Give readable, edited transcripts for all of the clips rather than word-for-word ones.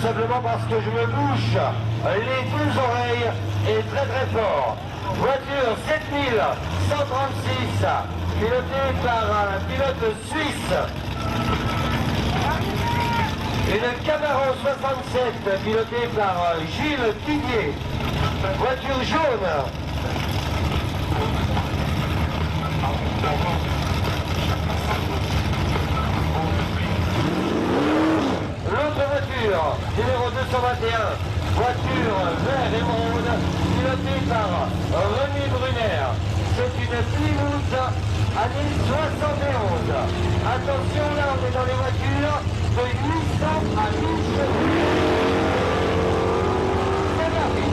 simplement parce que je me bouche les deux oreilles et très très fort. Voiture 7136, pilotée par un pilote suisse. Une Camaro 67 pilotée par Gilles Didier. Voiture jaune. L'autre voiture, numéro 221, voiture vert émeraude, pilotée par René Brunner. C'est une Plymouth année 71. Attention, là on est dans les voitures de 800 à 1000 chevaux. C'est parti.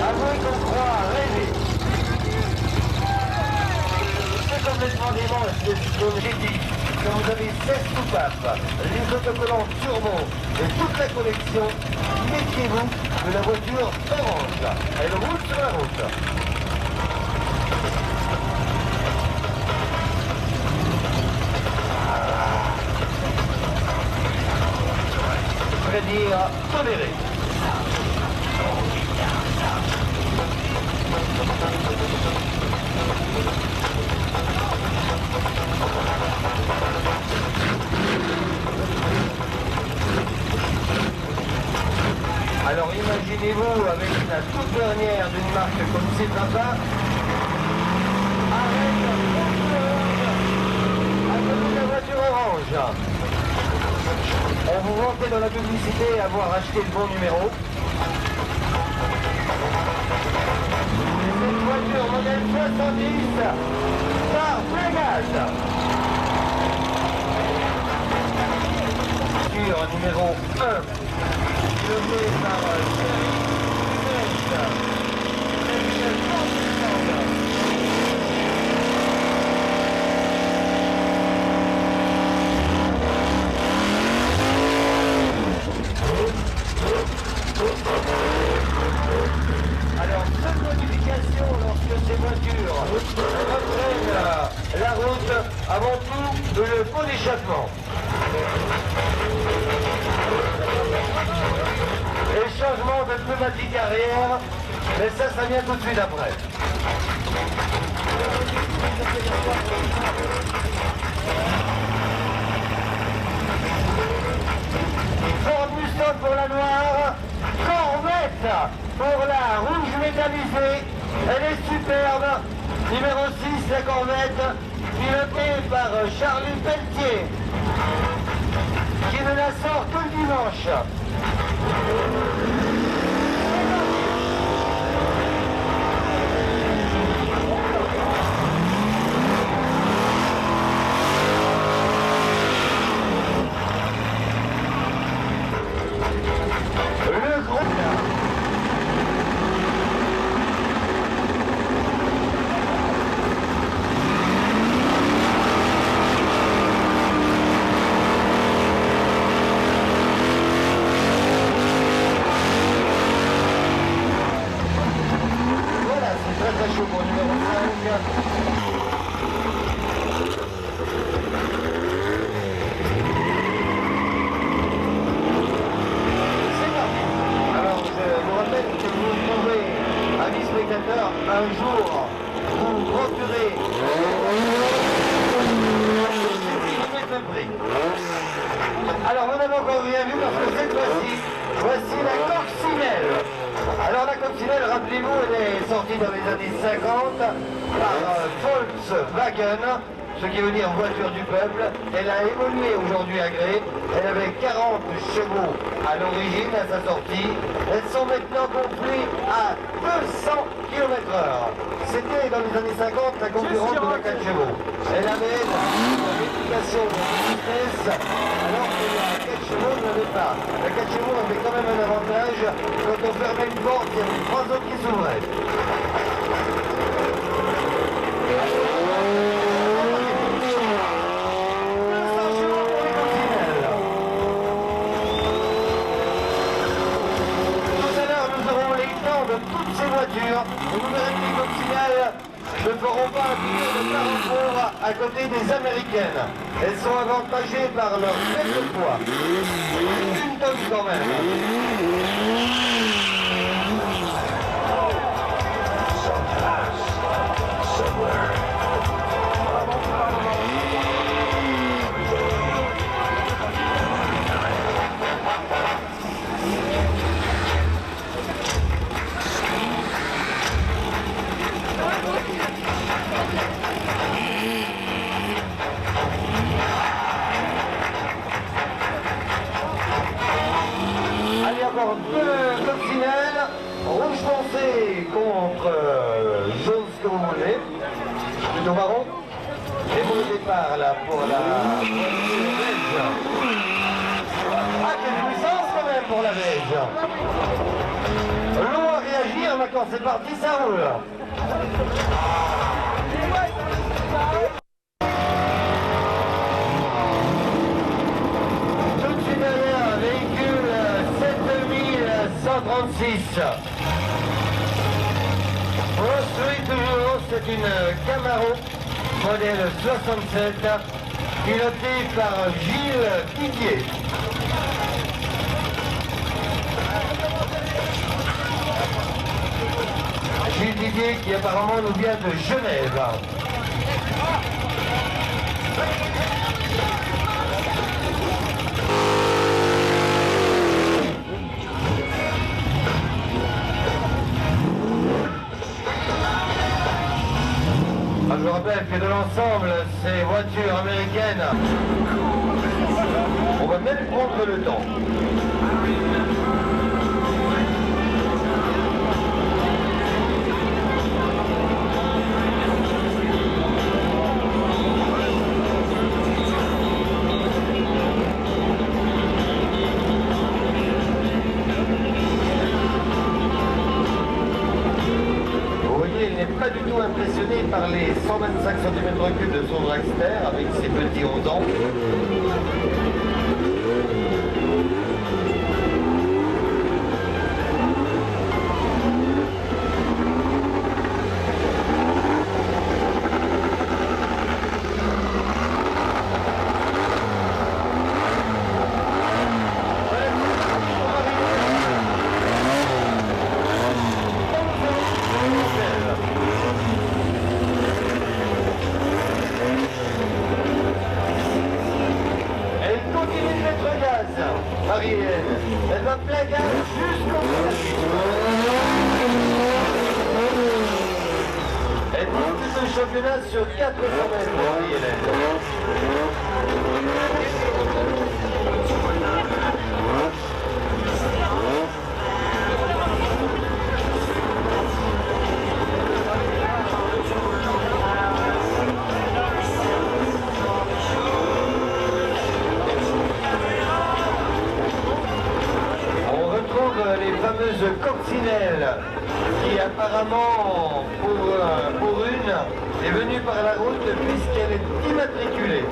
Avouez qu'on croit rêver. C'est complètement dément, j'ai dit. Quand vous avez 16 soupapes, les autocollants turbo et toute la collection, méfiez-vous de la voiture orange. Elle roule sur la route. Je vais dire toléré. Alors imaginez-vous avec la toute dernière d'une marque comme c'est papa, avec la voiture orange. On vous vantait dans la publicité avoir acheté le bon numéro. Cette voiture modèle 70 par Pégase. Voiture numéro 1. Pilotée par alors, seule modification lorsque ces voitures reprennent la route, avant tout le pot d'échappement. Les changements de pneumatique arrière, mais ça vient tout de suite après. Ford Mustang pour la noire, Corvette pour la rouge métallisée, elle est superbe. Numéro 6, la Corvette, pilotée par Charlie Pelletier, qui ne la sort que le dimanche. Le groupe. Très chaud pour numéro 5. C'est parti. Alors je vous rappelle que vous pouvez, amis spectateurs, un jour vous procurer le prix. Alors vous n'avez encore rien vu parce que cette fois-ci, voici la coccinelle. Alors la coccinelle, rappelez-vous, elle est sortie dans les années 50 par Volkswagen, ce qui veut dire voiture du peuple. Elle a évolué aujourd'hui à Gré. Elle avait 40 chevaux à l'origine, à sa sortie. Elles sont maintenant gonflées à 200 km/h. C'était dans les années 50 la concurrente de la 4 chevaux. Elle avait la réputation de vitesse, alors que la 4 chevaux ne l'avait pas. La 4 chevaux avait quand même un avantage. Quand on fermait une porte, il y avait 3 autres qui s'ouvraient. Toutes ces voitures, vous verrez que les coccinelles ne feront pas un tour de 40 jours à côté des américaines. Elles sont avantagées par leur faible poids. Une tonne quand même. Allez, encore deux coccinelles, rouge foncé contre jaune ce que vous voulez, plutôt marron. Et bon départ là pour la belge. Ah, quelle puissance quand même pour la belge. Long à réagir, mais quand c'est parti, ça roule. Tout de suite derrière, véhicule 7136. Construit toujours, c'est une Camaro modèle 67, pilotée par Gilles Didier. Gilles Didier qui apparemment nous vient de Genève. Je rappelle que de l'ensemble, ces voitures américaines, on va même prendre le temps. Il n'est pas du tout impressionné par les 125 cm3 de son dragster avec ses petits 11 ans. Marielle, elle va plein gaz jusqu'au bout. Elle dispute le championnat sur 400 mètres pour Marielle. Les fameuses coccinelles qui apparemment pour une est venue par la route puisqu'elle est immatriculée.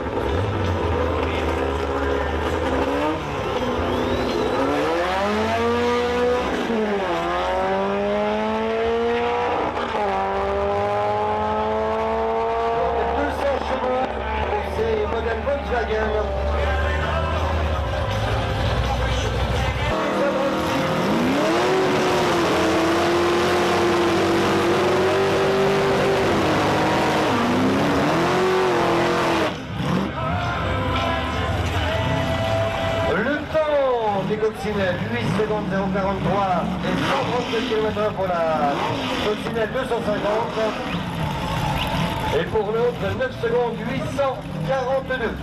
Donc 200 chevaux pour ces modèles Volkswagen. Des coccinelles 8 secondes 0,43 et 137 km/h pour la coccinelle 250 et pour l'autre 9 secondes 842.